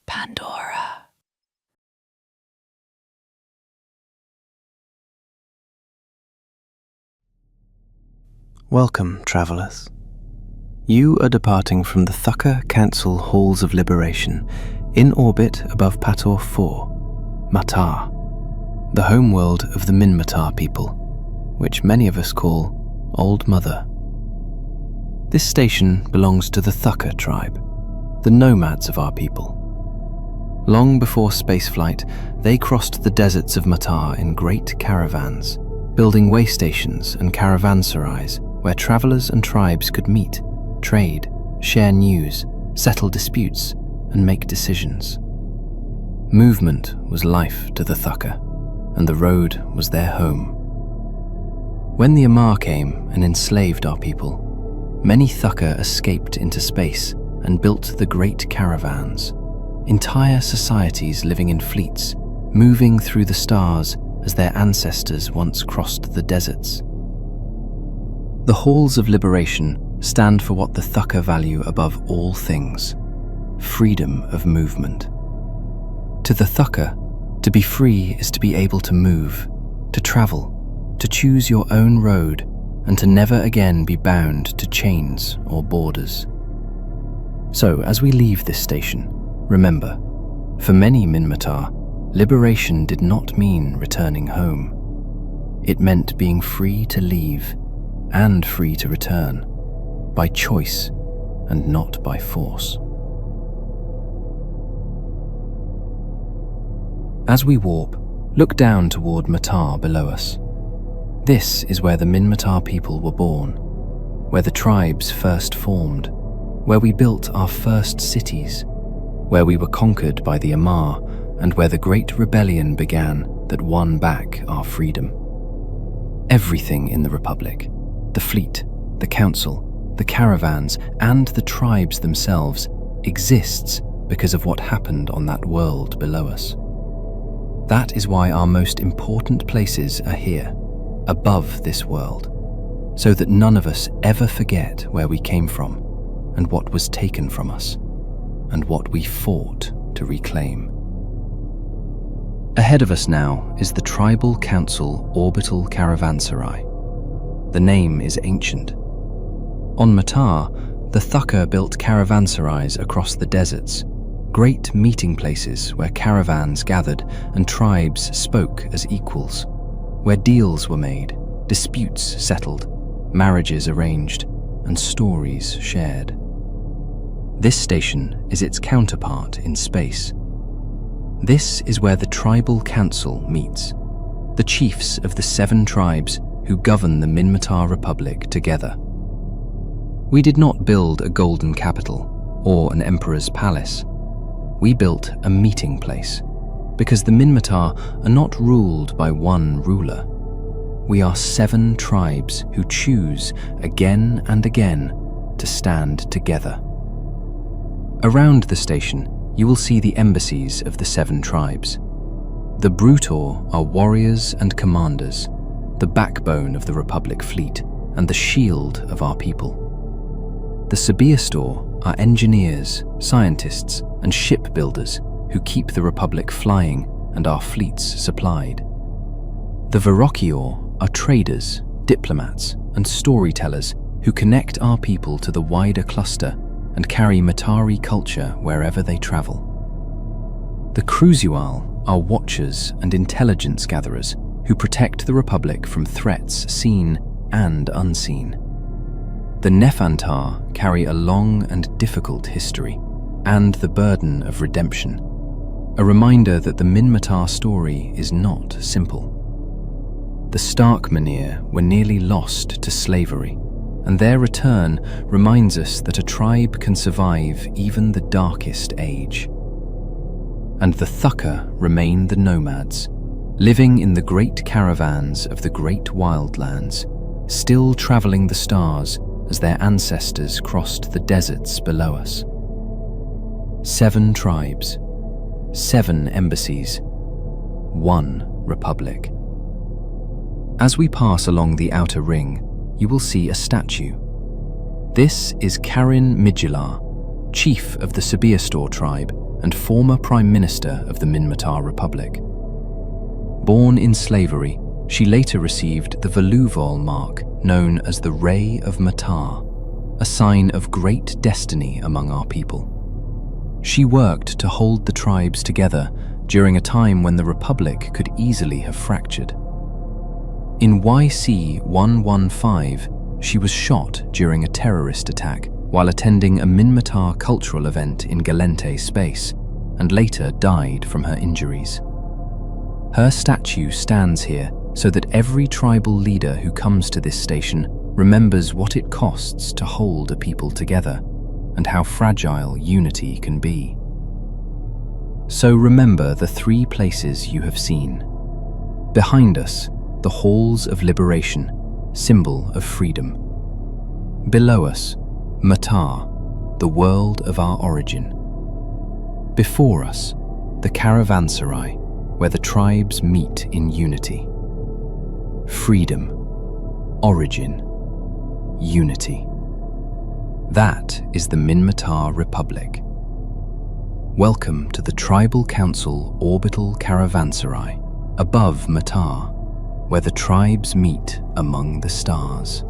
Pandora. Welcome, travellers. You are departing from the Thukker Council Halls of Liberation in orbit above Pator IV, Matar, the homeworld of the Matar people, which many of us call Old Mother. This station belongs to the Thukker tribe, the nomads of our people. Long before spaceflight, they crossed the deserts of Matar in great caravans, building way stations and caravanserais where travellers and tribes could meet, trade, share news, settle disputes, and make decisions. Movement was life to the Thukker, and the road was their home. When the Amar came and enslaved our people, many Thukker escaped into space and built the great caravans, entire societies living in fleets, moving through the stars as their ancestors once crossed the deserts. The Halls of Liberation stand for what the Thukker value above all things: freedom of movement. To the Thukker, to be free is to be able to move, to travel, to choose your own road, and to never again be bound to chains or borders. So, as we leave this station, remember, for many Matar, liberation did not mean returning home. It meant being free to leave and free to return, by choice and not by force. As we warp, look down toward Matar below us. This is where the Matar people were born, where the tribes first formed, where we built our first cities, where we were conquered by the Amar, and where the great rebellion began that won back our freedom. Everything in the Republic, the fleet, the council, the caravans, and the tribes themselves exists because of what happened on that world below us. That is why our most important places are here, above this world, so that none of us ever forget where we came from and what was taken from us, and what we fought to reclaim. Ahead of us now is the Tribal Council Orbital Caravanserai. The name is ancient. On Matar, the Thukker built caravanserais across the deserts, great meeting places where caravans gathered and tribes spoke as equals, where deals were made, disputes settled, marriages arranged, and stories shared. This station is its counterpart in space. This is where the Tribal Council meets, the chiefs of the 7 tribes who govern the Matar Republic together. We did not build a golden capital or an emperor's palace. We built a meeting place, because the Matar are not ruled by one ruler. We are 7 tribes who choose again and again to stand together. Around the station, you will see the embassies of the 7 tribes. The Brutor are warriors and commanders, the backbone of the Republic fleet and the shield of our people. The Sabiastor are engineers, scientists, and shipbuilders who keep the Republic flying and our fleets supplied. The Verrocchior are traders, diplomats, and storytellers who connect our people to the wider cluster and carry Matari culture wherever they travel. The Cruzual are watchers and intelligence gatherers who protect the Republic from threats seen and unseen. The Nefantar carry a long and difficult history and the burden of redemption, a reminder that the Matar story is not simple. The Starkmanir were nearly lost to slavery, and their return reminds us that a tribe can survive even the darkest age. And the Thukker remain the nomads, living in the great caravans of the great wildlands, still travelling the stars as their ancestors crossed the deserts below us. 7 tribes, 7 embassies, 1 republic. As we pass along the outer ring, you will see a statue. This is Karin Midgilar, chief of the Sabiastor tribe and former Prime Minister of the Minmatar Republic. Born in slavery, she later received the Veluvol mark known as the Ray of Matar, a sign of great destiny among our people. She worked to hold the tribes together during a time when the Republic could easily have fractured. In YC 115, she was shot during a terrorist attack while attending a Minmatar cultural event in Galente space, and later died from her injuries. Her statue stands here so that every tribal leader who comes to this station remembers what it costs to hold a people together and how fragile unity can be. So remember the three places you have seen. Behind us, the Halls of Liberation, symbol of freedom. Below us, Matar, the world of our origin. Before us, the Caravanserai, where the tribes meet in unity. Freedom, origin, unity. That is the Minmatar Republic. Welcome to the Tribal Council Orbital Caravanserai, above Matar, where the tribes meet among the stars.